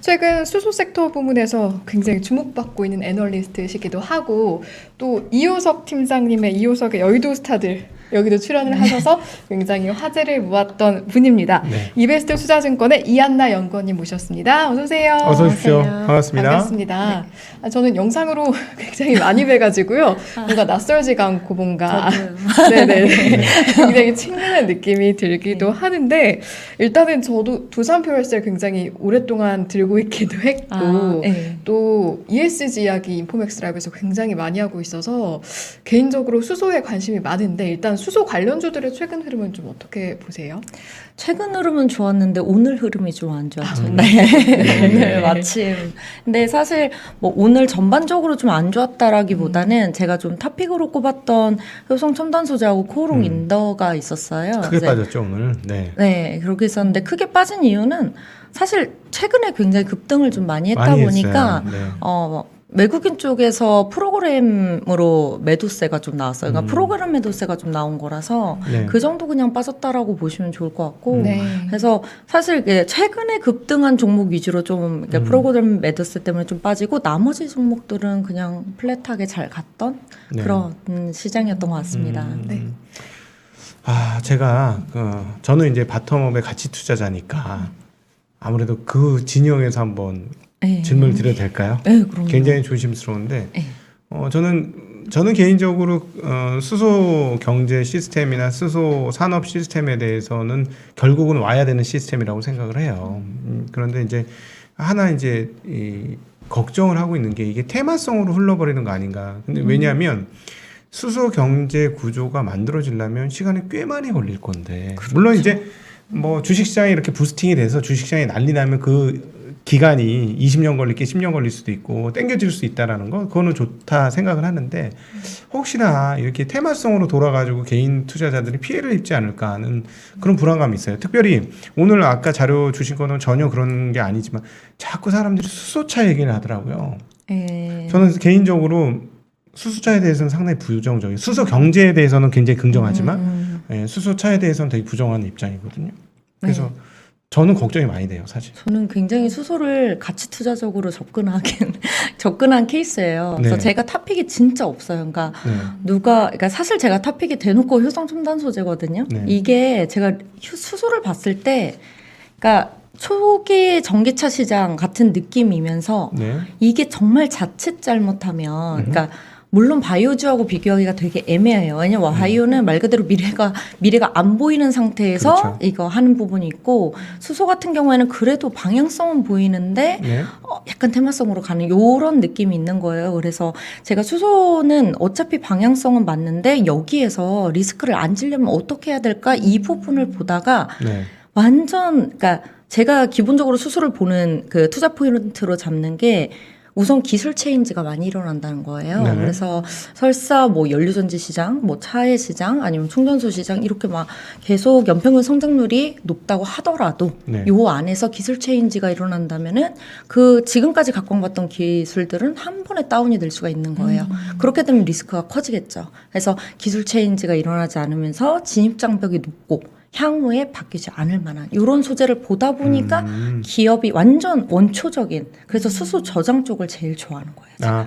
최근 수소 섹터 부문에서 굉장히 주목받고 있는 애널리스트시기도 하고 또 이효석 팀장님의 이효석의 여의도 스타들 여기도 출연을 하셔서 굉장히 화제를 모았던 분입니다. 네. 이베스트 투자증권의 이한나 연구원님 모셨습니다. 어서 오세요. 어서 오십시오. 안녕하세요. 반갑습니다. 반갑습니다. 저는 영상으로 굉장히 많이 뵈가지고요. 뭔가 낯설지가 않고 뭔가 네네 굉장히 친근한 느낌이 들기도 하는데 일단은 저도 두산표열셀 굉장히 오랫동안 들고 있기도 했고 네. 또 ESG 이야기 인포맥스라고해서 굉장히 많이 하고 있어서 개인적으로 수소에 관심이 많은데 일단 수소 관련주들의 최근 흐름은 좀 어떻게 보세요? 최근 흐름은 좋았는데 오늘 흐름이 좀 안 좋았죠. 네. 오늘 마침. 근데 사실 뭐 오늘 전반적으로 좀 안 좋았다라기보다는 제가 좀 탑픽으로 꼽았던 효성 첨단 소재하고 코오롱 인더가 있었어요. 크게 이제 빠졌죠 오늘. 네. 네, 그렇게 있었는데 크게 빠진 이유는 사실 최근에 굉장히 급등을 좀 많이 했다 많이 보니까 했어요. 네. 외국인 쪽에서 프로그램으로 매도세가 좀 나왔어요. 그러니까 프로그램 매도세가 좀 나온 거라서 네. 그 정도 그냥 빠졌다라고 보시면 좋을 것 같고 네. 그래서 사실 이게 최근에 급등한 종목 위주로 좀 이렇게 프로그램 매도세 때문에 좀 빠지고 나머지 종목들은 그냥 플랫하게 잘 갔던 네. 그런 시장이었던 것 같습니다. 네. 제가 저는 이제 바텀업의 가치 투자자니까 아무래도 그 진영에서 한번 네. 질문을 드려도 될까요? 네, 그럼요. 굉장히 조심스러운데 네. 저는 개인적으로 수소 경제 시스템이나 수소 산업 시스템에 대해서는 결국은 와야 되는 시스템이라고 생각을 해요. 그런데 이제 하나 이제 걱정을 하고 있는 게 이게 테마성으로 흘러버리는 거 아닌가. 근데 왜냐하면 수소 경제 구조가 만들어지려면 시간이 꽤 많이 걸릴 건데 물론 이제 뭐 주식시장이 이렇게 부스팅이 돼서 주식시장이 난리 나면 그 기간이 20년 걸릴게 10년 걸릴 수도 있고 땡겨질 수 있다라는 거 그거는 좋다 생각을 하는데 혹시나 이렇게 테마성으로 돌아가지고 개인 투자자들이 피해를 입지 않을까 하는 그런 불안감이 있어요. 특별히 오늘 아까 자료 주신 거는 전혀 그런 게 아니지만 자꾸 사람들이 수소차 얘기를 하더라고요. 네. 저는 개인적으로 수소차에 대해서는 상당히 부정적이에요. 수소 경제에 대해서는 굉장히 긍정하지만 수소차에 대해서는 되게 부정하는 입장이거든요. 그래서 저는 걱정이 많이 돼요, 사실. 저는 굉장히 수소를 가치 투자적으로 접근한 케이스예요. 그래서 네. 제가 탑픽이 진짜 없어요. 그러니까 네. 그러니까 사실 제가 탑픽이 대놓고 효성 첨단 소재거든요. 네. 이게 제가 수소를 봤을 때, 그러니까 초기 전기차 시장 같은 느낌이면서 네. 이게 정말 자칫 잘못하면, 그러니까 물론 바이오주하고 비교하기가 되게 애매해요. 왜냐면 바이오는 말 그대로 미래가 안 보이는 상태에서 그렇죠. 이거 하는 부분이 있고 수소 같은 경우에는 그래도 방향성은 보이는데 네. 약간 테마성으로 가는 요런 느낌이 있는 거예요. 그래서 제가 수소는 어차피 방향성은 맞는데 여기에서 리스크를 안 지려면 어떻게 해야 될까 이 부분을 보다가 네. 완전 그러니까 제가 기본적으로 수소를 보는 그 투자 포인트로 잡는 게 우선 기술 체인지가 많이 일어난다는 거예요. 네. 그래서 설사 뭐 연료전지 시장, 뭐 차의 시장, 아니면 충전소 시장 이렇게 막 계속 연평균 성장률이 높다고 하더라도 네. 요 안에서 기술 체인지가 일어난다면은 그 지금까지 각광받던 기술들은 한 번에 다운이 될 수가 있는 거예요. 그렇게 되면 리스크가 커지겠죠. 그래서 기술 체인지가 일어나지 않으면서 진입 장벽이 높고 향후에 바뀌지 않을 만한 이런 소재를 보다 보니까 기업이 완전 원초적인 그래서 수소 저장 쪽을 제일 좋아하는 거예요.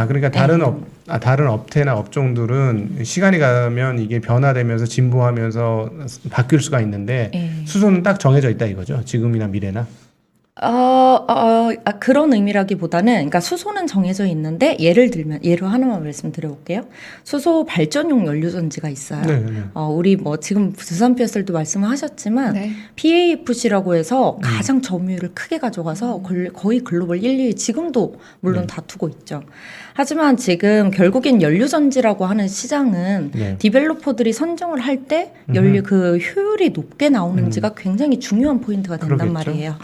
그러니까 다른 업태나 업종들은 시간이 가면 이게 변화되면서 진보하면서 바뀔 수가 있는데 수소는 딱 정해져 있다 이거죠. 지금이나 미래나. 그런 의미라기보다는, 그러니까 수소는 정해져 있는데, 예로 하나만 말씀드려볼게요. 수소 발전용 연료전지가 있어요. 네, 네. 우리 뭐 지금 두산표에서도 말씀하셨지만, 네. PAFC라고 해서 가장 점유율을 크게 가져가서 거의 글로벌 1, 2위 지금도 물론 다투고 있죠. 하지만 지금 결국엔 연료전지라고 하는 시장은 네. 디벨로퍼들이 선정을 할 때 연료 그 효율이 높게 나오는지가 굉장히 중요한 포인트가 된단 그러겠죠. 말이에요.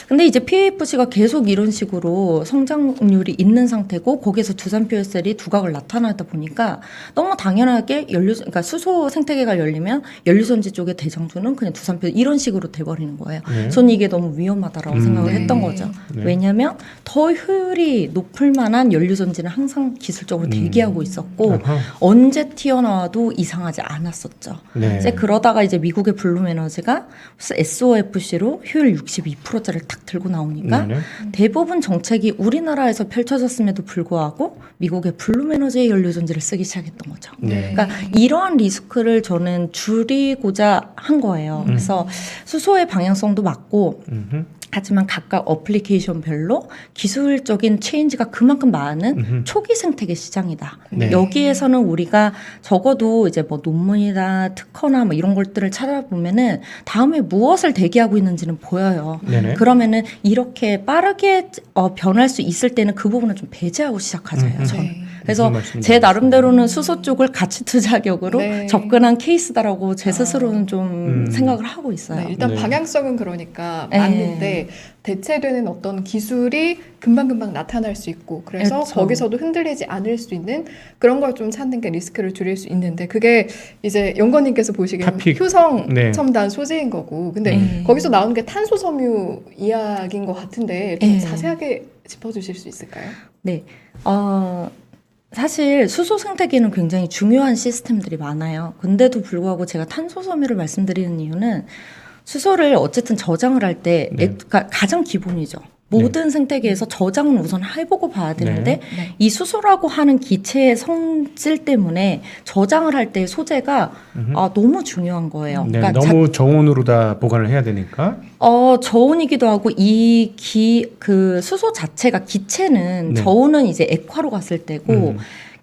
근데 이제 PAFC가 계속 이런 식으로 성장률이 있는 상태고 거기에서 두산표열셀이 두각을 나타나다 보니까 너무 당연하게 그러니까 수소 생태계가 열리면 연료전지 쪽의 대장주는 그냥 두산표 이런 식으로 돼버리는 거예요. 네. 저는 이게 너무 위험하다라고 생각을 네. 했던 거죠. 네. 왜냐하면 더 효율이 높을 만한 연료전지는 항상 기술적으로 대기하고 있었고 아하. 언제 튀어나와도 이상하지 않았었죠. 네. 이제 그러다가 이제 미국의 블룸에너지가 SOFC로 효율 62%짜리를 탁 들고 나오니까 네네. 대부분 정책이 우리나라에서 펼쳐졌음에도 불구하고 미국의 블룸 에너지의 연료전지를 쓰기 시작했던 거죠. 네. 그러니까 이러한 리스크를 저는 줄이고자 한 거예요. 그래서 수소의 방향성도 맞고 음흠. 하지만 각각 어플리케이션별로 기술적인 체인지가 그만큼 많은 초기 생태계 시장이다. 네. 여기에서는 우리가 적어도 이제 뭐 논문이나 특허나 뭐 이런 것들을 찾아보면은 다음에 무엇을 대기하고 있는지는 보여요. 네네. 그러면은 이렇게 빠르게 변할 수 있을 때는 그 부분을 좀 배제하고 시작하자요. 저는. 네. 그래서 무슨 말씀인지 제 나름대로는 수소 쪽을 가치 투자격으로 네. 접근한 케이스다라고 제 스스로는 좀 생각을 하고 있어요. 네, 일단 네. 방향성은 그러니까 네. 맞는데 대체되는 어떤 기술이 금방금방 나타날 수 있고 그래서 그렇죠. 거기서도 흔들리지 않을 수 있는 그런 걸 좀 찾는 게 리스크를 줄일 수 있는데 그게 이제 연건님께서 보시기에는 타픽. 효성 네. 첨단 소재인 거고 근데 네. 거기서 나오는 게 탄소 섬유 이야기인 것 같은데 좀 네. 자세하게 짚어주실 수 있을까요? 네. 사실 수소 생태계는 굉장히 중요한 시스템들이 많아요. 근데도 불구하고 제가 탄소 섬유를 말씀드리는 이유는 수소를 어쨌든 저장을 할 때 네. 그러니까 가장 기본이죠. 모든 생태계에서 저장은 우선 해보고 봐야 되는데 네. 이 수소라고 하는 기체의 성질 때문에 저장을 할 때 소재가 너무 중요한 거예요. 네, 그러니까 너무 저온으로 다 보관을 해야 되니까. 저온이기도 하고 그 수소 자체가 기체는 네. 저온은 이제 액화로 갔을 때고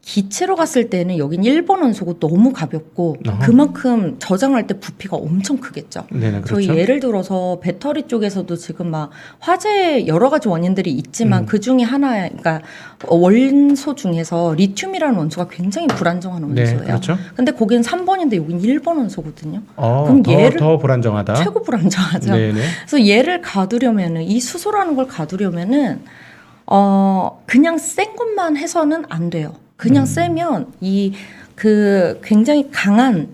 기체로 갔을 때는 여긴 1번 원소고 너무 가볍고 어허. 그만큼 저장할 때 부피가 엄청 크겠죠. 네네, 그렇죠. 저희 예를 들어서 배터리 쪽에서도 지금 막 화재 여러 가지 원인들이 있지만 그 중에 하나, 그러니까 원소 중에서 리튬이라는 원소가 굉장히 불안정한 원소예요. 네, 그렇죠. 근데 거기는 3번인데 여긴 1번 원소거든요. 그럼 그럼 더 불안정하다. 최고 불안정하죠. 네네. 그래서 얘를 가두려면은 이 수소라는 걸 가두려면은 그냥 센 것만 해서는 안 돼요. 그냥 세면 그 굉장히 강한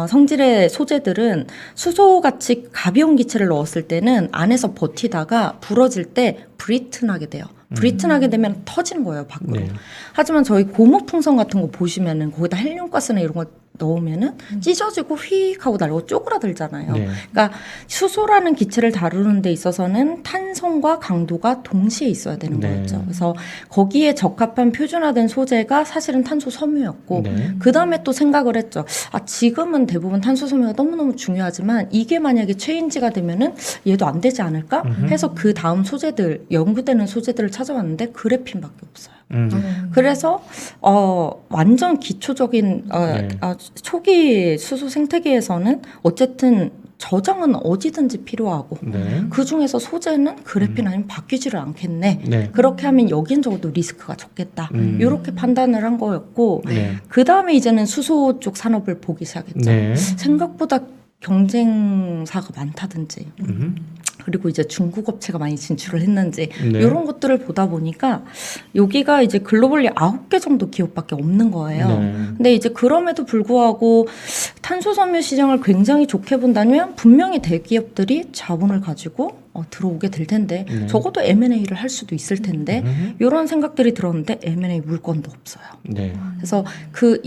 성질의 소재들은 수소같이 가벼운 기체를 넣었을 때는 안에서 버티다가 부러질 때 브리튼하게 돼요. 브리튼하게 되면 터지는 거예요, 밖으로. 네. 하지만 저희 고무풍선 같은 거 보시면은 거기다 헬륨가스나 이런 거 넣으면은 찢어지고 휙 하고 날고 쪼그라들잖아요. 네. 그러니까 수소라는 기체를 다루는 데 있어서는 탄성과 강도가 동시에 있어야 되는 네. 거였죠. 그래서 거기에 적합한 표준화된 소재가 사실은 탄소 섬유였고 네. 그 다음에 또 생각을 했죠. 지금은 대부분 탄소 섬유가 너무너무 중요하지만 이게 만약에 체인지가 되면은 얘도 안 되지 않을까? 해서 그 다음 소재들, 연구되는 소재들을 찾아봤는데 그래핀밖에 없어요. 그래서 완전 기초적인 네. 초기 수소 생태계에서는 어쨌든 저장은 어디든지 필요하고 네. 그 중에서 소재는 그래핀 아니면 바뀌지를 않겠네. 네. 그렇게 하면 여긴 적어도 리스크가 적겠다. 이렇게 판단을 한 거였고 네. 그 다음에 이제는 수소 쪽 산업을 보기 시작했죠. 네. 생각보다 경쟁사가 많다든지 음. 그리고 이제 중국 업체가 많이 진출을 했는지 네. 이런 것들을 보다 보니까 여기가 이제 글로벌리 9개 정도 기업밖에 없는 거예요. 네. 근데 이제 그럼에도 불구하고 탄소 섬유 시장을 굉장히 좋게 본다면 분명히 대기업들이 자본을 가지고 들어오게 될 텐데 네. 적어도 M&A를 할 수도 있을 텐데 이런 생각들이 들었는데 M&A 물건도 없어요. 네. 그래서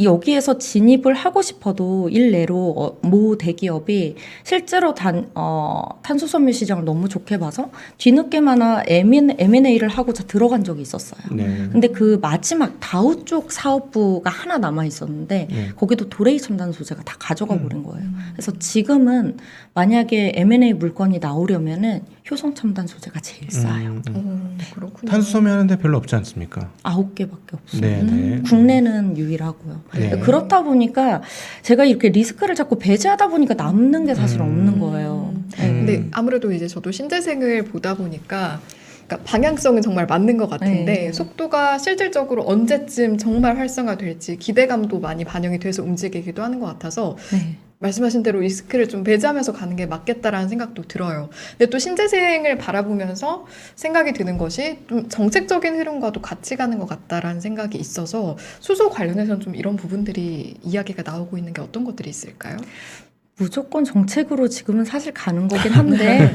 여기에서 진입을 하고 싶어도 일례로 모 대기업이 실제로 탄소 섬유 시장을 너무 좋게 봐서 뒤늦게마나 M&A를 하고자 들어간 적이 있었어요. 네. 근데 그 마지막 다우 쪽 사업부가 하나 남아 있었는데 네. 거기도 도레이 첨단 소재가 다 가져가 버린 거예요. 그래서 지금은 만약에 M&A 물건이 나오려면은 효성 첨단 소재가 제일 싸요. 그렇군요. 탄소 섬유 하는데 별로 없지 않습니까? 9개밖에 없어요. 네, 네. 국내는 유일하고요. 네. 그렇다 보니까 제가 이렇게 리스크를 자꾸 배제하다 보니까 남는 게 사실 없는 거예요. 네. 근데 아무래도 이제 저도 신재생을 보다 보니까 그러니까 방향성은 정말 맞는 것 같은데 네. 속도가 실질적으로 언제쯤 정말 활성화될지 기대감도 많이 반영이 돼서 움직이기도 하는 것 같아서 네. 말씀하신 대로 리스크를 좀 배제하면서 가는 게 맞겠다라는 생각도 들어요. 근데 또 신재생을 바라보면서 생각이 드는 것이 좀 정책적인 흐름과도 같이 가는 것 같다라는 생각이 있어서 수소 관련해서는 좀 이런 부분들이 이야기가 나오고 있는 게 어떤 것들이 있을까요? 무조건 정책으로 지금은 사실 가는 거긴 한데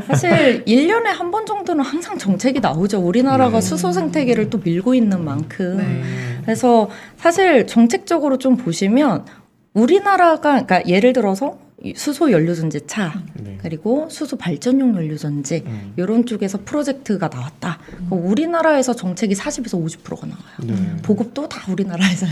사실 1년에 한 번 정도는 항상 정책이 나오죠. 우리나라가 수소 생태계를 또 밀고 있는 만큼. 네. 그래서 사실 정책적으로 좀 보시면 우리나라가 그러니까 예를 들어서 이 수소 연료전지 차 네. 그리고 수소 발전용 연료전지 이런 쪽에서 프로젝트가 나왔다. 우리나라에서 정책이 40에서 50%가 나와요. 네. 보급도 다 우리나라에서요.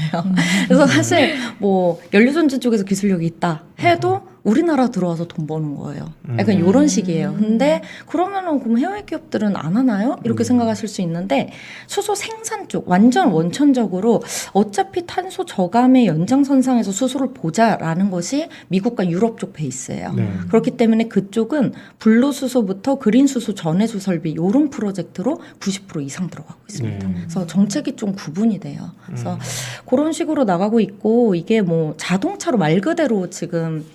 그래서 사실 뭐 연료전지 쪽에서 기술력이 있다 해도 우리나라 들어와서 돈 버는 거예요. 약간 이런 식이에요. 근데 그러면은 그럼 해외 기업들은 안 하나요? 이렇게 생각하실 수 있는데 수소 생산 쪽 완전 원천적으로 어차피 탄소 저감의 연장선상에서 수소를 보자라는 것이 미국과 유럽 쪽 베이스예요. 네. 그렇기 때문에 그쪽은 블루 수소부터 그린 수소 전해수 설비 이런 프로젝트로 90% 이상 들어가고 있습니다. 네. 그래서 정책이 좀 구분이 돼요. 그래서 그런 식으로 나가고 있고 이게 뭐 자동차로 말 그대로 지금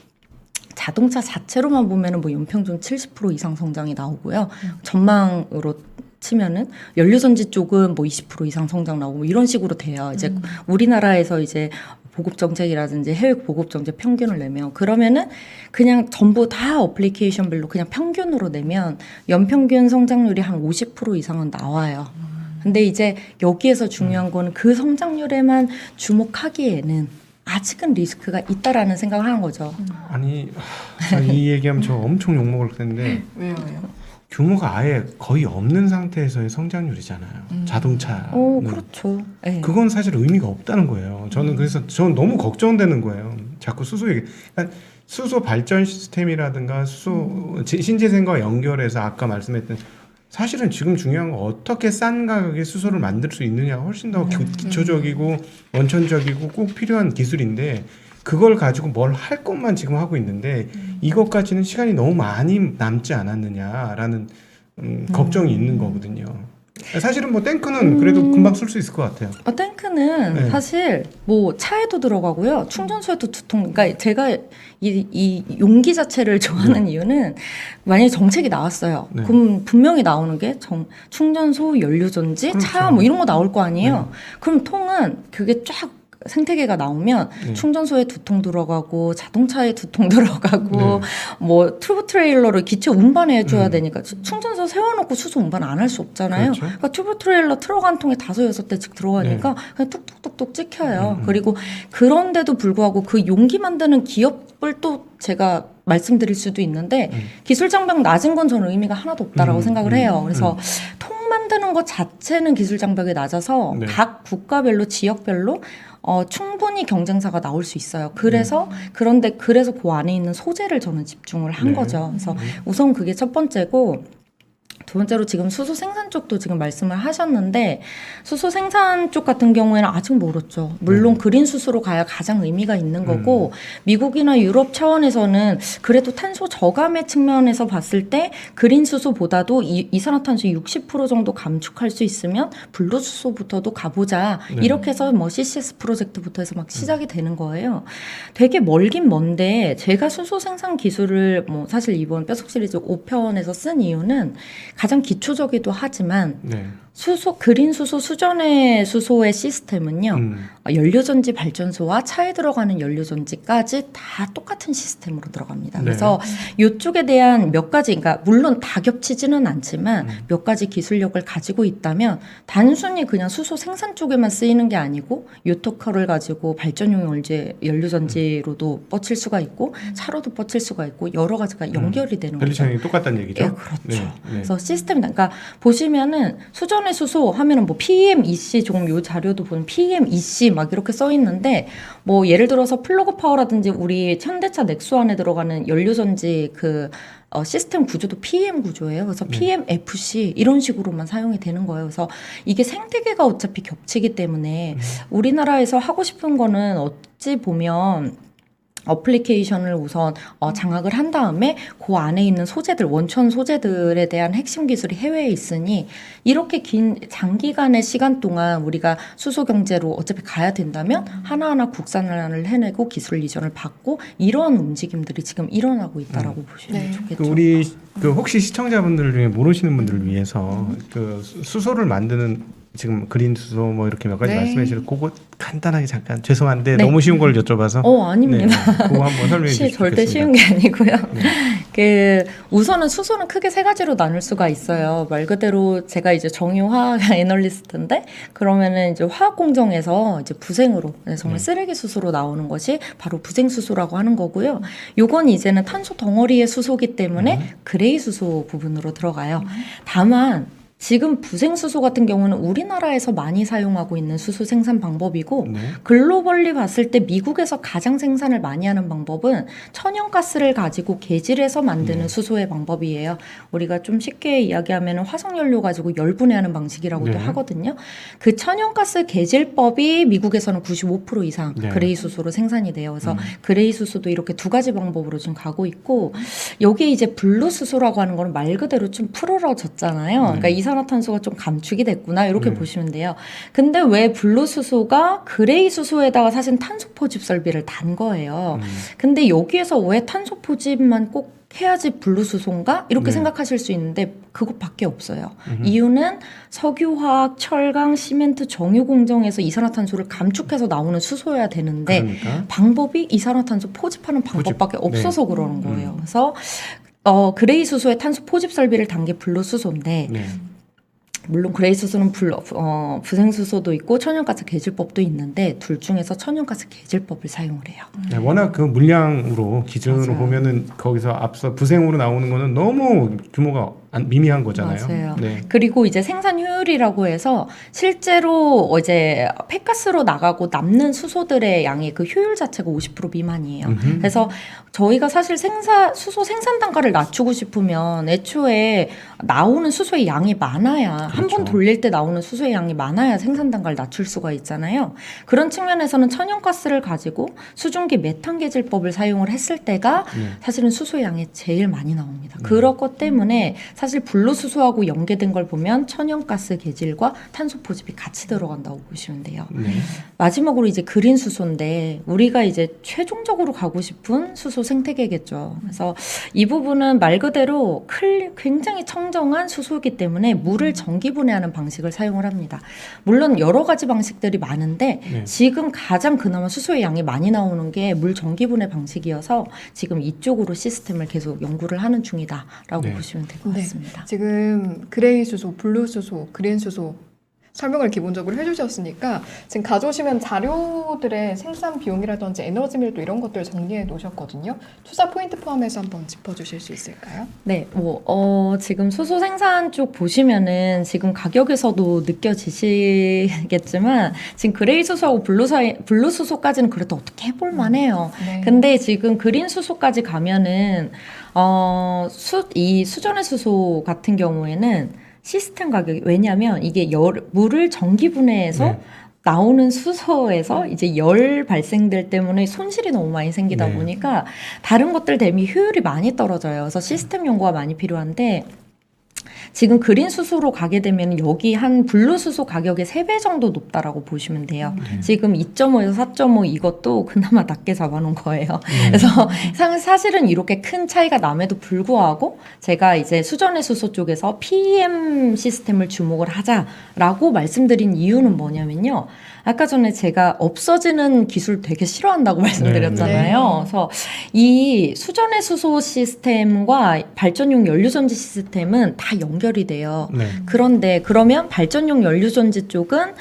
자동차 자체로만 보면은 뭐 연평균 70% 이상 성장이 나오고요. 전망으로 치면은 연료전지 쪽은 뭐 20% 이상 성장 나오고 뭐 이런 식으로 돼요. 이제 우리나라에서 이제 보급 정책이라든지 해외 보급 정책 평균을 내면 그러면은 그냥 전부 다 어플리케이션별로 그냥 평균으로 내면 연평균 성장률이 한 50% 이상은 나와요. 근데 이제 여기에서 중요한 거는 그 성장률에만 주목하기에는 아직은 리스크가 있다라는 생각을 하는 거죠. 아니 이 얘기하면 저 엄청 욕먹을 텐데 왜요? 규모가 아예 거의 없는 상태에서의 성장률이잖아요. 자동차는. 그렇죠. 네. 그건 사실 의미가 없다는 거예요. 저는 그래서 저는 너무 걱정되는 거예요. 자꾸 수소 얘기. 그러니까 수소 발전 시스템이라든가 수소 신재생과 연결해서 아까 말씀했던 사실은 지금 중요한 건 어떻게 싼 가격에 수소를 만들 수 있느냐가 훨씬 더 기초적이고 원천적이고 꼭 필요한 기술인데 그걸 가지고 뭘 할 것만 지금 하고 있는데 이것까지는 시간이 너무 많이 남지 않았느냐라는 걱정이 있는 거거든요. 사실은 뭐 탱크는 그래도 금방 쓸 수 있을 것 같아요. 탱크는 네. 사실 뭐 차에도 들어가고요. 충전소에도 두통. 그러니까 제가 이 용기 자체를 좋아하는 이유는 만약에 정책이 나왔어요. 네. 그럼 분명히 나오는 게 충전소, 연료전지, 그렇죠. 차 뭐 이런 거 나올 거 아니에요. 그럼 통은 그게 쫙 생태계가 나오면 네. 충전소에 2통 들어가고 자동차에 2통 들어가고 네. 뭐 튜브 트레일러를 기체 운반해 줘야 되니까 충전소 세워놓고 수소 운반 안 할 수 없잖아요. 그렇죠. 그러니까 튜브 트레일러 트럭 한 통에 5-6대씩 들어가니까 그냥 뚝뚝뚝뚝 찍혀요. 그리고 그런데도 불구하고 그 용기 만드는 기업을 또 제가 말씀드릴 수도 있는데 기술 장벽 낮은 건 저는 의미가 하나도 없다라고 생각을 해요. 그래서 통 만드는 것 자체는 기술 장벽이 낮아서 네. 각 국가별로 지역별로 충분히 경쟁사가 나올 수 있어요. 그래서 그런데 그래서 그 안에 있는 소재를 저는 집중을 한 네. 거죠. 그래서 우선 그게 첫 번째고 두 번째로 지금 수소 생산 쪽도 지금 말씀을 하셨는데 수소 생산 쪽 같은 경우에는 아직 멀었죠. 물론 그린 수소로 가야 가장 의미가 있는 거고 미국이나 유럽 차원에서는 그래도 탄소 저감의 측면에서 봤을 때 그린 수소보다도 이산화탄소 60% 정도 감축할 수 있으면 블루 수소부터도 가보자. 네. 이렇게 해서 뭐 CCS 프로젝트부터 해서 막 시작이 되는 거예요. 되게 멀긴 먼데 제가 수소 생산 기술을 뭐 사실 이번 뼛속 시리즈 5편에서 쓴 이유는 가장 기초적이기도 하지만 네. 수소 그린 수소 수전의 수소의 시스템은요. 연료전지 발전소와 차에 들어가는 연료전지까지 다 똑같은 시스템으로 들어갑니다. 네. 그래서 이쪽에 대한 몇 가지, 그러니까 물론 다 겹치지는 않지만 몇 가지 기술력을 가지고 있다면 단순히 그냥 수소 생산 쪽에만 쓰이는 게 아니고 요토커를 가지고 발전용 연료전지로도 뻗칠 수가 있고 차로도 뻗칠 수가 있고 여러 가지가 연결이 되는 거죠. 밸류체인이 똑같다는 얘기죠. 예, 그렇죠. 네. 그래서 시스템이 그러니까 보시면은 수전의 수소 하면은 뭐 PEM-EC 조금 요 자료도 보면 PEM-EC 막 이렇게 써 있는데 뭐 예를 들어서 플러그 파워라든지 우리 현대차 넥소 안에 들어가는 연료전지 그 시스템 구조도 PEM 구조예요. 그래서 PEM-FC 이런 식으로만 사용이 되는 거예요. 그래서 이게 생태계가 어차피 겹치기 때문에 우리나라에서 하고 싶은 거는 어찌 보면 어플리케이션을 우선 장악을 한 다음에 그 안에 있는 소재들, 원천 소재들에 대한 핵심 기술이 해외에 있으니 이렇게 긴 장기간의 시간 동안 우리가 수소 경제로 어차피 가야 된다면 하나하나 국산화를 해내고 기술 이전을 받고 이런 움직임들이 지금 일어나고 있다라고 보시면 네. 좋겠죠. 우리 혹시 시청자분들 중에 모르시는 분들을 위해서 그 수소를 만드는 지금 그린 수소 뭐 이렇게 몇 가지 네. 말씀해 주실 그거 간단하게 잠깐 죄송한데 네. 너무 쉬운 걸 여쭤봐서 아닙니다. 그거 한번 설명해 주시면 절대 쉬운 게 아니고요. 우선은 수소는 크게 세 가지로 나눌 수가 있어요. 말 그대로 제가 이제 정유화학 애널리스트인데 그러면은 이제 화학 공정에서 이제 부생으로 정말 쓰레기 수소로 나오는 것이 바로 부생 수소라고 하는 거고요. 요건 이제는 탄소 덩어리의 수소기 때문에 그레이 수소 부분으로 들어가요. 다만 지금 부생수소 같은 경우는 우리나라에서 많이 사용하고 있는 수소 생산 방법이고 네. 글로벌리 봤을 때 미국에서 가장 생산을 많이 하는 방법은 천연가스를 가지고 개질해서 만드는 수소의 방법이에요. 우리가 좀 쉽게 이야기하면 화석연료 가지고 열분해하는 방식이라고도 네. 하거든요. 그 천연가스 개질법이 미국에서는 95% 이상 네. 그레이 수소로 생산이 돼요. 그래서 그레이 수소도 이렇게 두 가지 방법으로 지금 가고 있고 여기에 이제 블루 수소라고 하는 거는 말 그대로 좀 푸르러졌잖아요. 그러니까 이산화탄소가 좀 감축이 됐구나 이렇게 보시면 돼요. 근데 왜 블루 수소가 그레이 수소에다가 사실 탄소 포집 설비를 단 거예요. 근데 여기에서 왜 탄소 포집만 꼭 해야지 블루 수소인가? 이렇게 네. 생각하실 수 있는데 그것밖에 없어요. 이유는 석유화학, 철강, 시멘트, 정유 공정에서 이산화탄소를 감축해서 나오는 수소여야 되는데 그러니까. 방법이 이산화탄소 포집하는 방법밖에 포집. 없어서 그러는 거예요. 그래서 그레이 수소의 탄소 포집 설비를 단 게 블루 수소인데 네. 물론 그레이 수소는 부생수소도 있고 천연가스 개질법도 있는데 둘 중에서 천연가스 개질법을 사용을 해요. 네, 워낙 그 물량으로 기준으로 맞아요. 보면은 거기서 앞서 부생으로 나오는 거는 너무 규모가 미미한 거잖아요. 맞아요. 네. 그리고 이제 생산 효율이라고 해서 실제로 이제 폐가스로 나가고 남는 수소들의 양의 그 효율 자체가 50% 미만이에요. 그래서 저희가 사실 수소 생산 단가를 낮추고 싶으면 애초에 나오는 수소의 양이 많아야 한 번 그렇죠. 돌릴 때 나오는 수소의 양이 많아야 생산 단가를 낮출 수가 있잖아요. 그런 측면에서는 천연가스를 가지고 수증기 메탄 개질법을 사용을 했을 때가 사실은 수소의 양이 제일 많이 나옵니다. 그런 것 때문에 사실 불로수소하고 연계된 걸 보면 천연가스 개질과 탄소 포집이 같이 들어간다고 보시면 돼요. 네. 마지막으로 이제 그린 수소인데 우리가 이제 최종적으로 가고 싶은 수소 생태계겠죠. 그래서 이 부분은 말 그대로 굉장히 청정한 수소이기 때문에 물을 전기 분해하는 방식을 사용을 합니다. 물론 여러 가지 방식들이 많은데 네. 지금 가장 그나마 수소의 양이 많이 나오는 게 물 전기 분해 방식이어서 지금 이쪽으로 시스템을 계속 연구를 하는 중이다라고 네. 보시면 될 것 네. 같습니다. 지금 그레이 수소, 블루 수소, 그린 수소 설명을 기본적으로 해주셨으니까 지금 가져오시면 자료들의 생산 비용이라든지 에너지 밀도 이런 것들 정리해 놓으셨거든요. 투자 포인트 포함해서 한번 짚어주실 수 있을까요? 네, 지금 수소 생산 쪽 보시면은 지금 가격에서도 느껴지시겠지만 지금 그레이 수소하고 블루 수소까지는 그래도 어떻게 해볼 만해요. 네. 근데 지금 그린 수소까지 가면은 이 수전의 수소 같은 경우에는 시스템 가격이 왜냐하면 이게 물을 전기 분해해서 네. 나오는 수소에서 이제 열 발생될 때문에 손실이 너무 많이 생기다 네. 보니까 다른 것들 대비 효율이 많이 떨어져요. 그래서 시스템 연구가 많이 필요한데 지금 그린 수소로 가게 되면 여기 한 블루 수소 가격의 3배 정도 높다라고 보시면 돼요. 지금 2.5에서 4.5 이것도 그나마 낮게 잡아놓은 거예요. 그래서 사실은 이렇게 큰 차이가 남에도 불구하고 제가 이제 수전의 수소 쪽에서 PEM 시스템을 주목을 하자라고 말씀드린 이유는 뭐냐면요. 아까 전에 제가 없어지는 기술 되게 싫어한다고 말씀드렸잖아요. 그래서 이 수전의 수소 시스템과 발전용 연료전지 시스템은 다 연결이 돼요. 네. 그런데 그러면 발전용 연료전지 쪽은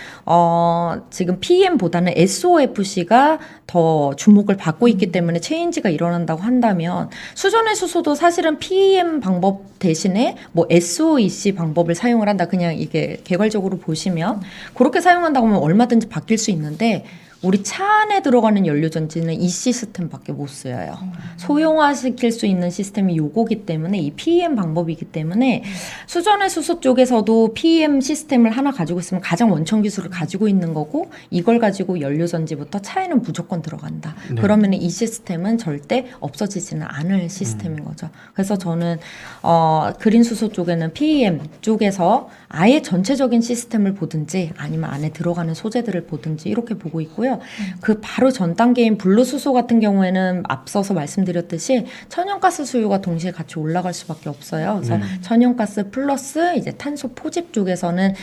지금 PEM보다는 SOFC가 더 주목을 받고 있기 때문에 체인지가 일어난다고 한다면 수전의 수소도 사실은 PEM 방법 대신에 뭐 SOEC 방법을 사용을 한다. 그냥 이게 개괄적으로 보시면 그렇게 사용한다고 하면 얼마든지 바뀔 수 있는데 우리 차 안에 들어가는 연료전지는 이 시스템밖에 못 쓰여요. 소형화시킬 수 있는 시스템이 요거기 때문에 이 PEM 방법이기 때문에 수전의 수소 쪽에서도 PEM 시스템을 하나 가지고 있으면 가장 원천 기술을 가지고 있는 거고 이걸 가지고 연료전지부터 차에는 무조건 들어간다. 네. 그러면 이 시스템은 절대 없어지지는 않을 시스템인 거죠. 그래서 저는 그린 수소 쪽에는 PEM 쪽에서 아예 전체적인 시스템을 보든지 아니면 안에 들어가는 소재들을 보든지 이렇게 보고 있고요. 하고요. 그 바로 전 단계인 블루수소 같은 경우에는 앞서서 말씀드렸듯이 천연가스 수요가 동시에 같이 올라갈 수밖에 없어요. 그래서 천연가스 플러스 이제 탄소 포집 쪽에서는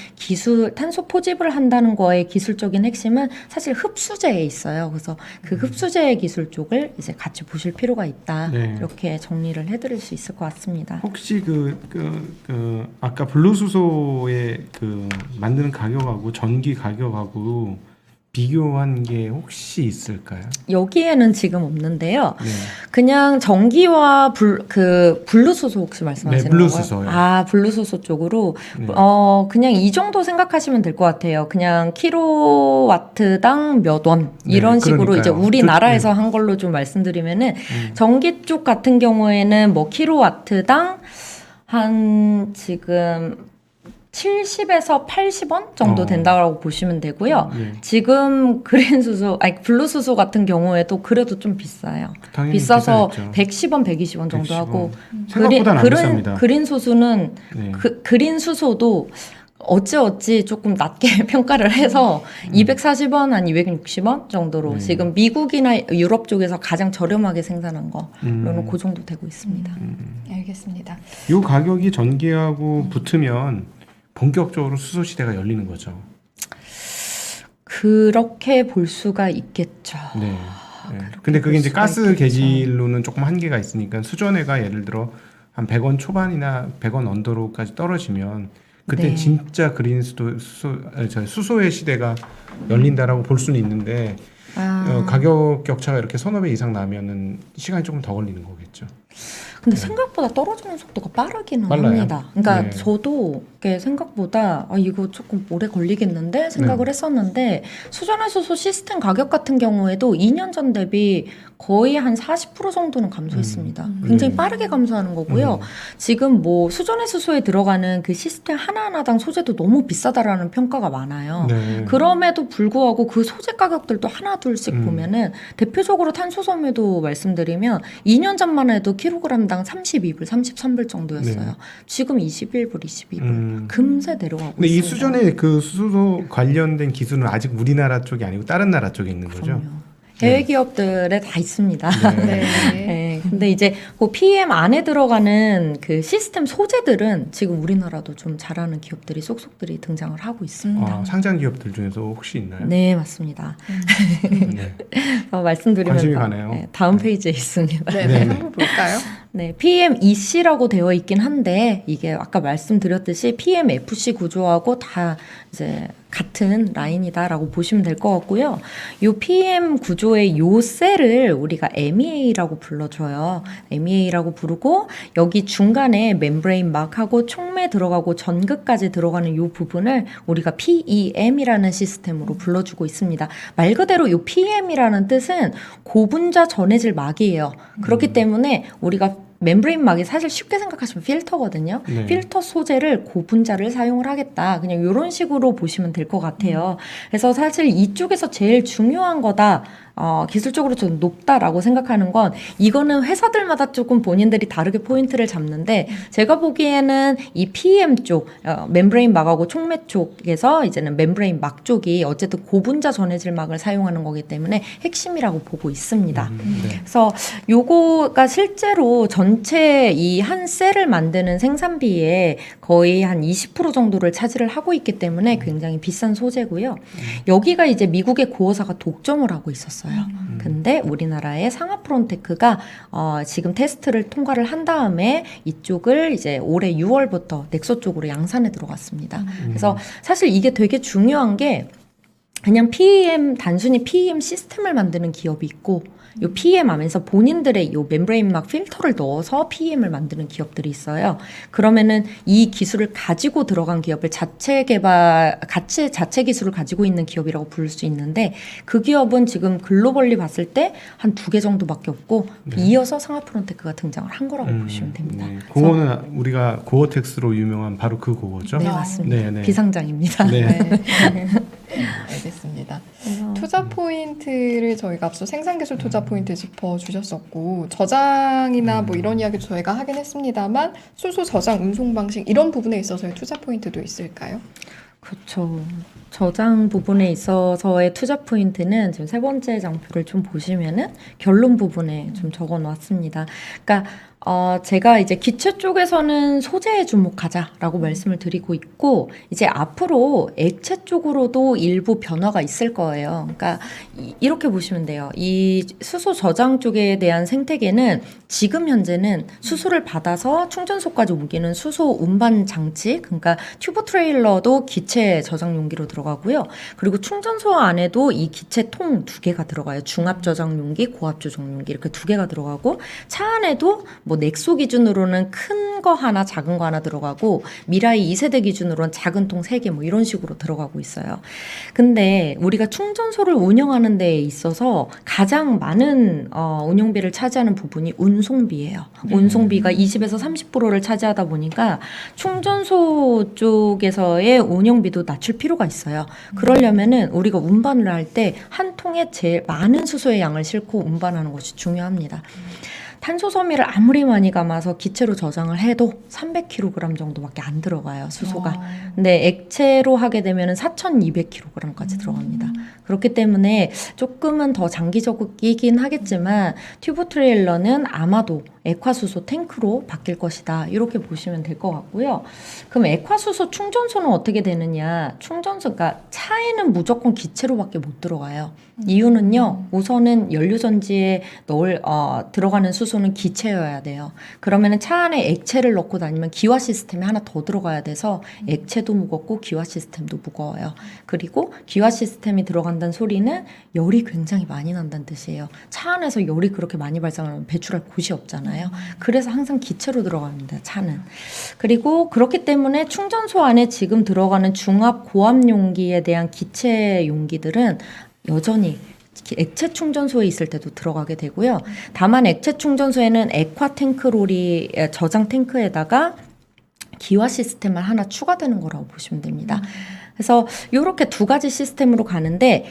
탄소 포집을 한다는 거의 기술적인 핵심은 사실 흡수제에 있어요. 그래서 그 흡수제 기술 쪽을 이제 같이 보실 필요가 있다. 네. 이렇게 정리를 해드릴 수 있을 것 같습니다. 혹시 아까 블루수소의 만드는 가격하고 전기 가격하고 비교한 게 혹시 있을까요? 여기에는 지금 없는데요. 네. 그냥 전기와 블루수소 혹시 말씀하시는 네, 블루수소요. 건가요? 아, 블루수소 쪽으로 네. 그냥 이 정도 생각하시면 될 것 같아요. 그냥 킬로와트당 몇 원 이런 네, 식으로 그러니까요. 이제 우리나라에서 한 걸로 좀 말씀드리면은 전기 쪽 같은 경우에는 뭐 킬로와트당 한 지금 70에서 80원 정도 된다고 보시면 되고요. 네. 지금 블루수소 같은 경우에도 그래도 좀 비싸요. 당연히 비싸서 비싸겠죠. 110원, 120원 정도 110원. 하고 생각보다는 안 비쌉니다. 그린 수소는 네. 그린 수소도 어찌 조금 낮게 평가를 해서 240원, 한 260원 정도로 지금 미국이나 유럽 쪽에서 가장 저렴하게 생산한 거로는 그 정도 되고 있습니다. 알겠습니다. 이 가격이 전기하고 붙으면 본격적으로 수소 시대가 열리는 거죠. 그렇게 볼 수가 있겠죠. 네. 근데 그게 이제 수가 가스 있겠죠. 계질로는 조금 한계가 있으니까 수전해가 예를 들어 한 100원 초반이나 100원 언더로까지 떨어지면 그때 네. 진짜 수소의 시대가 열린다라고 볼 수는 있는데 가격 격차가 이렇게 서너 배 이상 나면은 시간이 조금 더 걸리는 거겠죠. 근데 생각보다 떨어지는 속도가 빠르기는 빨라요? 합니다. 그러니까 네. 저도 이게 생각보다 이거 조금 오래 걸리겠는데 생각을 했었는데 수전의 수소 시스템 가격 같은 경우에도 2년 전 대비 거의 한 40% 정도는 감소했습니다. 굉장히 빠르게 감소하는 거고요. 지금 뭐 수전의 수소에 들어가는 그 시스템 하나하나당 소재도 너무 비싸다라는 평가가 많아요. 네. 그럼에도 불구하고 그 소재 가격들도 하나 둘씩 보면은 대표적으로 탄소 섬유도 말씀드리면 2년 전만 해도 킬로그램당 32불, 33불 정도였어요. 네. 지금 21불, 22불. 금세 내려가고 근데 이 있습니다. 수전의 그 수소 관련된 기술은 아직 우리나라 쪽이 아니고 다른 나라 쪽에 있는 거죠? 그럼요. 해외 기업들에 다 있습니다. 네. 네. 근데 이제 그 PM 안에 들어가는 그 시스템 소재들은 지금 우리나라도 좀 잘하는 기업들이 쏙쏙들이 등장을 하고 있습니다. 상장 기업들 중에서 혹시 있나요? 네, 맞습니다. 네. 말씀드리면 관심이 가네요. 다음 페이지에 있습니다. 네, 네. 한번 볼까요? 네, PMEC라고 되어 있긴 한데 이게 아까 말씀드렸듯이 PMFC 구조하고 다 이제 같은 라인이다라고 보시면 될 것 같고요. 이 PM 구조의 요 셀을 우리가 MEA라고 불러줘요. MEA라고 부르고 여기 중간에 멤브레인 막하고 촉매 들어가고 전극까지 들어가는 요 부분을 우리가 PEM이라는 시스템으로 불러주고 있습니다. 말 그대로 요 PEM이라는 뜻은 고분자 전해질 막이에요. 그렇기 때문에 우리가 멤브레인 막이 사실 쉽게 생각하시면 필터거든요. 네. 필터 소재를 고분자를 사용을 하겠다. 그냥 이런 식으로 보시면 될 것 같아요. 그래서 사실 이쪽에서 제일 중요한 거다. 기술적으로 좀 높다라고 생각하는 건 이거는 회사들마다 조금 본인들이 다르게 포인트를 잡는데 제가 보기에는 이 PM 쪽 멤브레인 막하고 촉매 쪽에서 이제는 멤브레인 막 쪽이 어쨌든 고분자 전해질 막을 사용하는 거기 때문에 핵심이라고 보고 있습니다. 네. 그래서 요거가 실제로 전체 이 한 셀을 만드는 생산비의 거의 한 20% 정도를 차지를 하고 있기 때문에 굉장히 비싼 소재고요. 여기가 이제 미국의 고어사가 독점을 하고 있었어요. 근데 우리나라의 상하프론테크가 지금 테스트를 통과를 한 다음에 이쪽을 이제 올해 6월부터 넥소 쪽으로 양산에 들어갔습니다. 그래서 사실 이게 되게 중요한 게 그냥 단순히 PEM 시스템을 만드는 기업이 있고 요 PM 안에서 본인들의 요 멤브레인 막 필터를 넣어서 PM을 만드는 기업들이 있어요. 그러면은 이 기술을 가지고 들어간 기업을 자체 기술을 가지고 있는 기업이라고 부를 수 있는데 그 기업은 지금 글로벌리 봤을 때 한 2개 정도밖에 없고 이어서 상하프론테크가 등장을 한 거라고 보시면 됩니다. 네. 그거는 우리가 고어텍스로 유명한 바로 그 그거죠? 네, 맞습니다. 네, 네. 비상장입니다. 네. 알겠습니다. 투자 포인트를 저희가 앞서 생산기술 투자 포인트 짚어주셨었고 저장이나 뭐 이런 이야기도 저희가 하긴 했습니다만 수소 저장 운송 방식 이런 부분에 있어서의 투자 포인트도 있을까요? 그렇죠. 저장 부분에 있어서의 투자 포인트는 지금 세 번째 장표를 좀 보시면은 결론 부분에 좀 적어 놨습니다. 그러니까 제가 이제 기체 쪽에서는 소재에 주목하자라고 말씀을 드리고 있고, 이제 앞으로 액체 쪽으로도 일부 변화가 있을 거예요. 그러니까 이렇게 보시면 돼요. 이 수소 저장 쪽에 대한 생태계는 지금 현재는 수소를 받아서 충전소까지 옮기는 수소 운반 장치, 그러니까 튜브 트레일러도 기체 저장 용기로 들어가고요. 그리고 충전소 안에도 이 기체 통 두 개가 들어가요. 중압 저장 용기, 고압 저장 용기 이렇게 두 개가 들어가고, 차 안에도 뭐 넥소 기준으로는 큰 거 하나, 작은 거 하나 들어가고, 미라이 2세대 기준으로는 작은 통 3개 뭐 이런 식으로 들어가고 있어요. 근데 우리가 충전소를 운영하는 데에 있어서 가장 많은 운영비를 차지하는 부분이 운송비예요. 운송비가 20에서 30%를 차지하다 보니까 충전소 쪽에서의 운영비도 낮출 필요가 있어요. 그러려면은 우리가 운반을 할 때 한 통에 제일 많은 수소의 양을 싣고 운반하는 것이 중요합니다. 탄소 섬유를 아무리 많이 감아서 기체로 저장을 해도 300kg 정도밖에 안 들어가요, 수소가. 근데 액체로 하게 되면 4,200kg까지 들어갑니다. 그렇기 때문에 조금은 더 장기적이긴 하겠지만 튜브 트레일러는 아마도 액화수소 탱크로 바뀔 것이다. 이렇게 보시면 될 것 같고요. 그럼 액화수소 충전소는 어떻게 되느냐? 충전소가 차에는 무조건 기체로밖에 못 들어가요. 이유는요. 우선은 연료전지에 들어가는 수소는 기체여야 돼요. 그러면은 차 안에 액체를 넣고 다니면 기화 시스템이 하나 더 들어가야 돼서 액체도 무겁고 기화 시스템도 무거워요. 그리고 기화 시스템이 들어간다는 소리는 열이 굉장히 많이 난다는 뜻이에요. 차 안에서 열이 그렇게 많이 발생하면 배출할 곳이 없잖아요. 그래서 항상 기체로 들어갑니다, 차는. 그리고 그렇기 때문에 충전소 안에 지금 들어가는 중압, 고압 용기에 대한 기체 용기들은 여전히 액체 충전소에 있을 때도 들어가게 되고요. 다만 액체 충전소에는 액화 탱크롤이 저장 탱크에다가 기화 시스템만 하나 추가되는 거라고 보시면 됩니다. 그래서 이렇게 두 가지 시스템으로 가는데,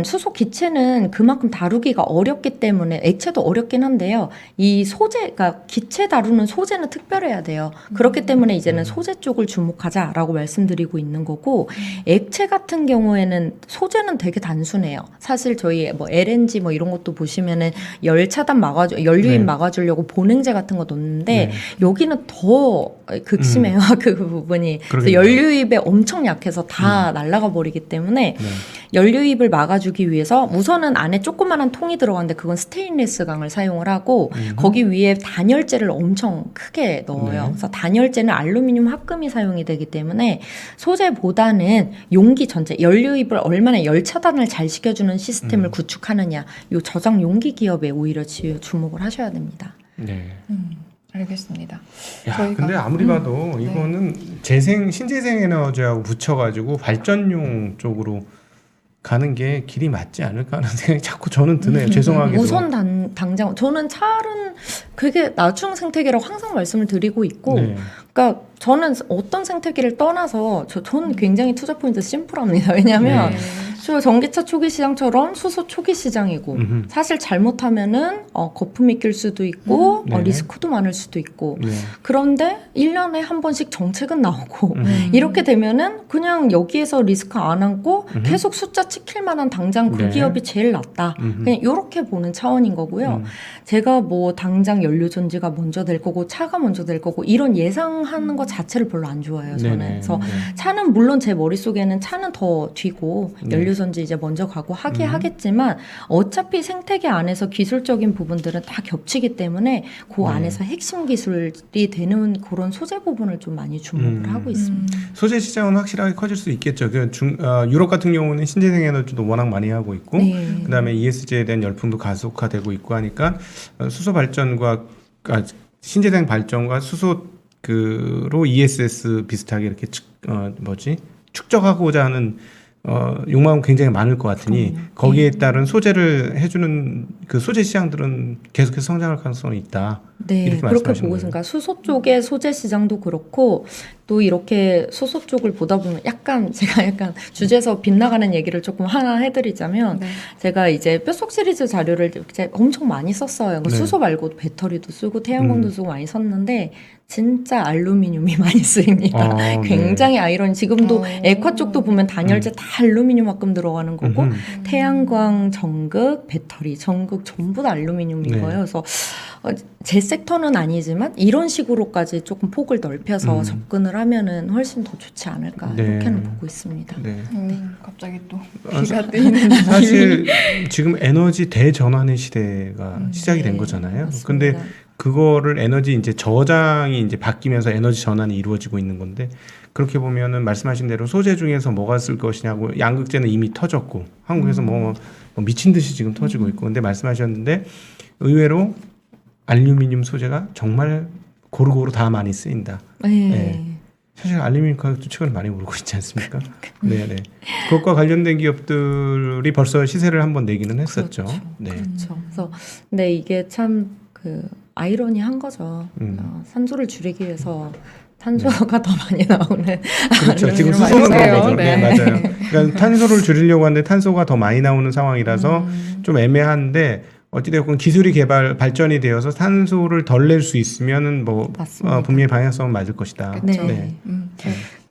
수소 기체는 그만큼 다루기가 어렵기 때문에, 액체도 어렵긴 한데요. 이 그러니까 기체 다루는 소재는 특별해야 돼요. 그렇기 때문에 이제는 소재 쪽을 주목하자라고 말씀드리고 있는 거고, 액체 같은 경우에는 소재는 되게 단순해요. 사실 저희 뭐 LNG 뭐 이런 것도 보시면은 연료입 막아주려고 보냉제 같은 거 넣는데, 여기는 더 극심해요. 그 부분이. 그래서 연료입에 엄청 약해서 다 날아가 버리기 때문에 연료입을 막아주기 위해서 우선은 안에 조그만한 통이 들어가는데 그건 스테인리스 강을 사용을 하고 거기 위에 단열재를 엄청 크게 넣어요. 그래서 단열재는 알루미늄 합금이 사용이 되기 때문에 소재보다는 용기 전체, 연료입을 얼마나 열 차단을 잘 시켜주는 시스템을 구축하느냐, 이 저장 용기 기업에 오히려 주목을 하셔야 됩니다. 네. 알겠습니다. 야, 근데 아무리 봐도 이거는 신재생 에너지하고 붙여가지고 발전용 쪽으로 가는 게 길이 맞지 않을까 하는 생각이 자꾸 저는 드네요. 죄송하게도. 우선 당장 저는 차는 그게 나중 생태계라고 항상 말씀을 드리고 있고, 그러니까 저는 어떤 생태계를 떠나서 저는 굉장히 투자 포인트 심플합니다. 왜냐하면 전기차 초기 시장처럼 수소 초기 시장이고, 사실 잘못하면은 거품이 낄 수도 있고 리스크도 많을 수도 있고, 그런데 1년에 한 번씩 정책은 나오고 이렇게 되면은 그냥 여기에서 리스크 안 안고 계속 숫자 찍힐 만한 당장 그 기업이 제일 낫다. 그냥 이렇게 보는 차원인 거고요. 제가 뭐 당장 연료전지가 먼저 될 거고 차가 먼저 될 거고 이런 예상하는 것 자체를 별로 안 좋아해요, 저는. 그래서 차는 물론 제 머릿속에는 차는 더 뒤고 연료전지 이제 먼저 가고 하겠지만 어차피 생태계 안에서 기술적인 부분들은 다 겹치기 때문에 그 안에서 핵심 기술이 되는 그런 소재 부분을 좀 많이 주목을 하고 있습니다. 소재 시장은 확실하게 커질 수 있겠죠. 유럽 같은 경우는 신재생 에너지도 워낙 많이 하고 있고, 그다음에 ESG에 대한 열풍도 가속화되고 있고 하니까 수소 발전과 신재생 발전과 수소로 ESS 비슷하게 이렇게 축적하고자 하는 욕망은 굉장히 많을 것 같으니 거기에 따른 소재를 해주는 그 소재 시장들은 계속해서 성장할 가능성이 있다. 네, 이렇게 그렇게 말씀하시는 보고 거예요. 있습니다. 수소 쪽의 소재 시장도 그렇고, 또 이렇게 수소 쪽을 보다 보면 제가 약간 주제에서 빗나가는 얘기를 조금 하나 해드리자면, 제가 이제 뼛속 시리즈 자료를 이제 엄청 많이 썼어요. 수소 말고도 배터리도 쓰고 태양광도 쓰고 많이 썼는데, 진짜 알루미늄이 많이 쓰입니다. 네. 굉장히 아이러니. 지금도 어. 에코 쪽도 보면 단열재 다 알루미늄 합금 들어가는 거고 음흠. 태양광, 전극, 배터리, 전극 전부 다 알루미늄인 네. 거예요. 그래서 제 섹터는 아니지만 이런 식으로까지 조금 폭을 넓혀서 접근을 하면은 훨씬 더 좋지 않을까 네. 이렇게는 보고 있습니다. 네. 갑자기 또 비가 뜨이는 사실 지금 에너지 대전환의 시대가 시작이 된 거잖아요. 맞습니다. 근데 그거를 에너지 이제 저장이 이제 바뀌면서 에너지 전환이 이루어지고 있는 건데 그렇게 보면은 말씀하신 대로 소재 중에서 뭐가 쓸 것이냐고 양극재는 이미 터졌고 한국에서 뭐 미친 듯이 지금 터지고 있고 근데 말씀하셨는데 의외로 알루미늄 소재가 정말 고루고루 다 많이 쓰인다. 네. 네. 사실 알루미늄 가격도 최근에 많이 오르고 있지 않습니까? 네네. 그것과 관련된 기업들이 벌써 시세를 한번 내기는 했었죠. 그렇죠. 네. 그렇죠. 그래서 근데 이게 참 그 아이러니한 거죠. 산소를 줄이기 위해서 탄소가 더 많이 나오는. 그렇죠. 지금 알루미늄 수소는 많이 그런 거죠. 써요. 네, 네. 맞아요. 그러니까 탄소를 줄이려고 하는데 탄소가 더 많이 나오는 상황이라서 좀 애매한데 어찌되었건 기술이 발전이 되어서 탄소를 덜 낼 수 있으면은 뭐 맞습니다. 분명히 방향성은 맞을 것이다. 그렇죠. 네.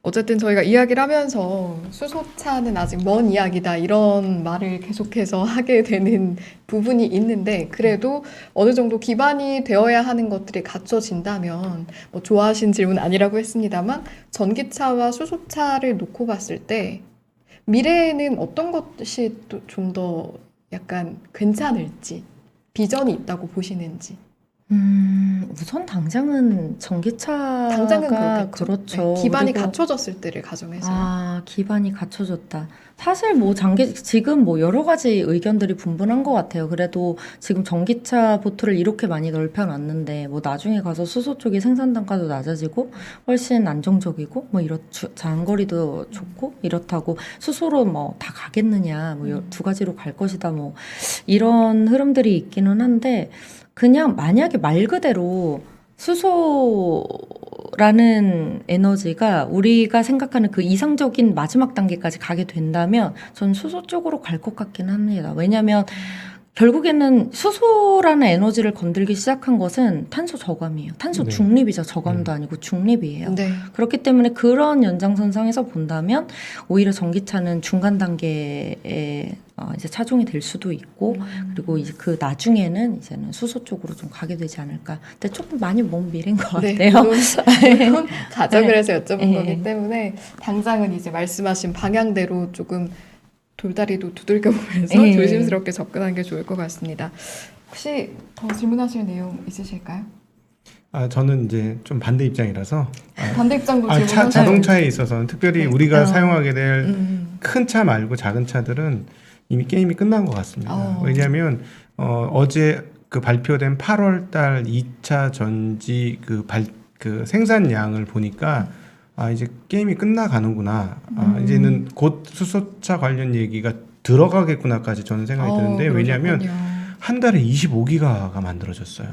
어쨌든 저희가 이야기를 하면서 수소차는 아직 먼 이야기다 이런 말을 계속해서 하게 되는 부분이 있는데 그래도 어느 정도 기반이 되어야 하는 것들이 갖춰진다면 뭐 좋아하신 질문 아니라고 했습니다만 전기차와 수소차를 놓고 봤을 때 미래에는 어떤 것이 또 좀 더 약간 괜찮을지 비전이 있다고 보시는지. 우선 당장은 전기차가 당장은 그렇겠죠. 그렇죠. 네, 기반이 그리고 갖춰졌을 때를 가정해서. 아, 기반이 갖춰졌다. 사실 뭐 지금 뭐 여러 가지 의견들이 분분한 것 같아요. 그래도 지금 전기차 보트를 이렇게 많이 넓혀놨는데 뭐 나중에 가서 수소 쪽이 생산 단가도 낮아지고 훨씬 안정적이고 뭐 장거리도 좋고 이렇다고 수소로 뭐 다 가겠느냐 뭐 두 가지로 갈 것이다 뭐 이런 흐름들이 있기는 한데 그냥 만약에 말 그대로 수소라는 에너지가 우리가 생각하는 그 이상적인 마지막 단계까지 가게 된다면 전 수소 쪽으로 갈 것 같긴 합니다. 왜냐하면 결국에는 수소라는 에너지를 건들기 시작한 것은 탄소 저감이에요. 탄소 네. 중립이죠. 저감도 아니고 중립이에요. 네. 그렇기 때문에 그런 연장선상에서 본다면 오히려 전기차는 중간 단계에 이제 차종이 될 수도 있고 그리고 이제 그 나중에는 이제는 수소 쪽으로 좀 가게 되지 않을까. 근데 조금 많이 먼 미래인 것 네, 같아요. 물론 가정을 해서 여쭤본 네. 거기 때문에 당장은 이제 말씀하신 방향대로 조금 돌다리도 두들겨 보면서 네. 조심스럽게 접근하는 게 좋을 것 같습니다. 혹시 더 질문하실 내용 있으실까요? 저는 이제 좀 반대 입장이라서 반대 입장도 질문하셔도 자동차에 있어서는 특별히 네. 우리가 사용하게 될 음. 큰 차 말고 작은 차들은 이미 게임이 끝난 것 같습니다. 어. 왜냐하면 어제 그 발표된 8월달 2차 전지 그 생산량을 보니까 이제 게임이 끝나가는구나. 이제는 곧 수소차 관련 얘기가 들어가겠구나까지 저는 생각이 드는데 왜냐하면 한 달에 25기가가 만들어졌어요.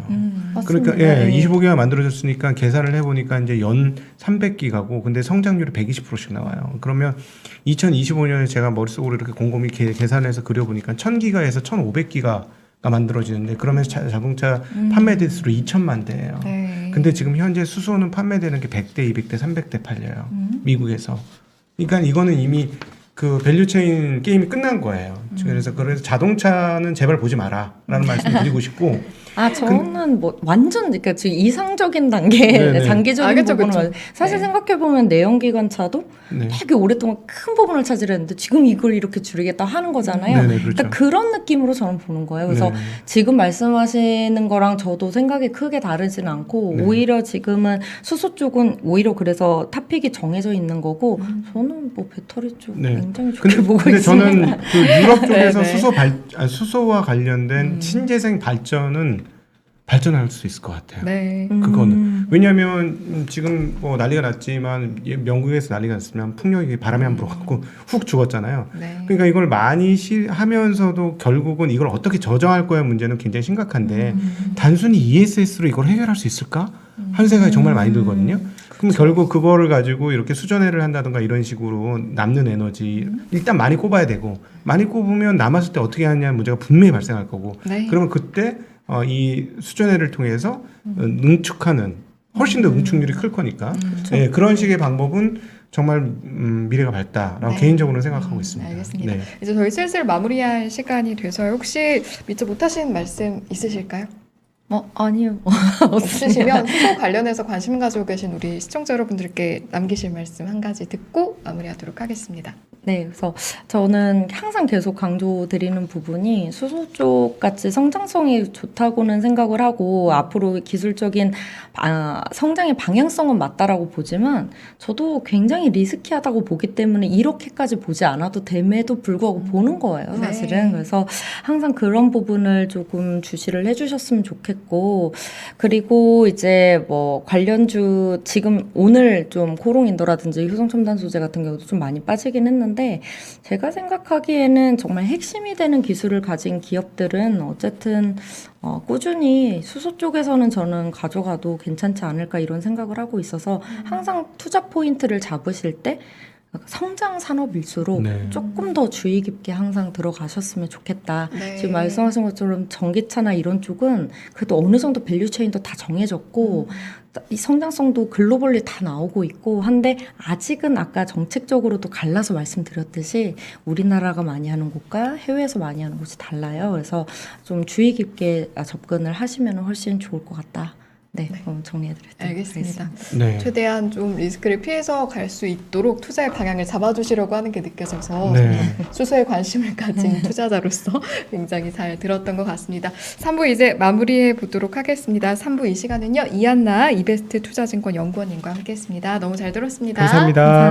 그러니까 맞습니다. 네. 25기가 만들어졌으니까 계산을 해보니까 이제 연 300기가고 근데 성장률이 120%씩 나와요. 그러면 2025년에 제가 머릿속으로 이렇게 곰곰이 계산해서 그려보니까 1000기가에서 1500기가가 만들어지는데 그러면 자동차 판매 대수로 2천만 대예요. 네. 근데 지금 현재 수소는 판매되는 게 100대, 200대, 300대 팔려요. 미국에서. 그러니까 이거는 이미 그 밸류체인 게임이 끝난 거예요. 그래서 자동차는 제발 보지 마라라는 말씀 드리고 싶고 저는 뭐 완전 그러니까 지금 이상적인 단계, 네네. 단계적인 그쵸, 부분은 그쵸. 맞아요. 사실 네. 생각해 보면 내연기관차도 네. 되게 오랫동안 큰 부분을 차지했는데 지금 이걸 이렇게 줄이겠다 하는 거잖아요. 네네, 그렇죠. 그러니까 그런 느낌으로 저는 보는 거예요. 그래서 네. 지금 말씀하시는 거랑 저도 생각이 크게 다르진 않고 네. 오히려 지금은 수소 쪽은 오히려 그래서 탑픽이 정해져 있는 거고 저는 뭐 배터리 쪽 네. 굉장히 좋게 보고 근데 있습니다. 저는 그 유럽 쪽에서 네네. 수소와 관련된 신재생 발전할 수 있을 것 같아요. 네. 그거는 왜냐하면 지금 뭐 난리가 났지만 영국에서 난리가 났으면 풍력이 바람이 안 불어갖고 훅 죽었잖아요. 네. 그러니까 이걸 많이 하면서도 결국은 이걸 어떻게 저장할 거야 문제는 굉장히 심각한데 단순히 ESS로 이걸 해결할 수 있을까 하는 생각이 정말 많이 들거든요. 그럼 결국 그거를 가지고 이렇게 수전해를 한다든가 이런 식으로 남는 에너지 일단 많이 꼽아야 되고 많이 꼽으면 남았을 때 어떻게 하냐는 문제가 분명히 발생할 거고 네. 그러면 그때 이 수전해를 통해서 능축하는 훨씬 더 응축률이 클 거니까. 네, 그런 식의 방법은 정말 미래가 밝다라고 네. 개인적으로는 생각하고 있습니다. 알겠습니다. 네. 이제 저희 슬슬 마무리할 시간이 돼서요. 혹시 미처 못하신 말씀 있으실까요? 아니요. 없으시면 수소 관련해서 관심 가지고 계신 우리 시청자 여러분들께 남기실 말씀 한 가지 듣고 마무리하도록 하겠습니다. 네, 그래서 저는 항상 계속 강조드리는 부분이 수소 쪽 같이 성장성이 좋다고는 생각을 하고 앞으로 기술적인 성장의 방향성은 맞다라고 보지만 저도 굉장히 리스키하다고 보기 때문에 이렇게까지 보지 않아도 됨에도 불구하고 보는 거예요, 사실은. 네. 그래서 항상 그런 부분을 조금 주시를 해주셨으면 좋겠고, 그리고 이제 뭐 관련주 지금 오늘 좀 코롱인더라든지 효성첨단 소재 같은 경우도 좀 많이 빠지긴 했는데 제가 생각하기에는 정말 핵심이 되는 기술을 가진 기업들은 어쨌든 꾸준히 수소 쪽에서는 저는 가져가도 괜찮지 않을까 이런 생각을 하고 있어서 항상 투자 포인트를 잡으실 때 성장 산업일수록 네. 조금 더 주의 깊게 항상 들어가셨으면 좋겠다. 네. 지금 말씀하신 것처럼 전기차나 이런 쪽은 그래도 어느 정도 밸류체인도 다 정해졌고 이 성장성도 글로벌리 다 나오고 있고 한데 아직은 아까 정책적으로도 갈라서 말씀드렸듯이 우리나라가 많이 하는 곳과 해외에서 많이 하는 곳이 달라요. 그래서 좀 주의 깊게 접근을 하시면 훨씬 좋을 것 같다. 네, 그럼 정리해드렸죠. 알겠습니다. 네. 최대한 좀 리스크를 피해서 갈 수 있도록 투자의 방향을 잡아주시려고 하는 게 느껴져서 네. 수소에 관심을 가진 투자자로서 굉장히 잘 들었던 것 같습니다. 3부 이제 마무리해 보도록 하겠습니다. 3부 이 시간은요. 이한나 이베스트 투자증권 연구원님과 함께했습니다. 너무 잘 들었습니다. 감사합니다.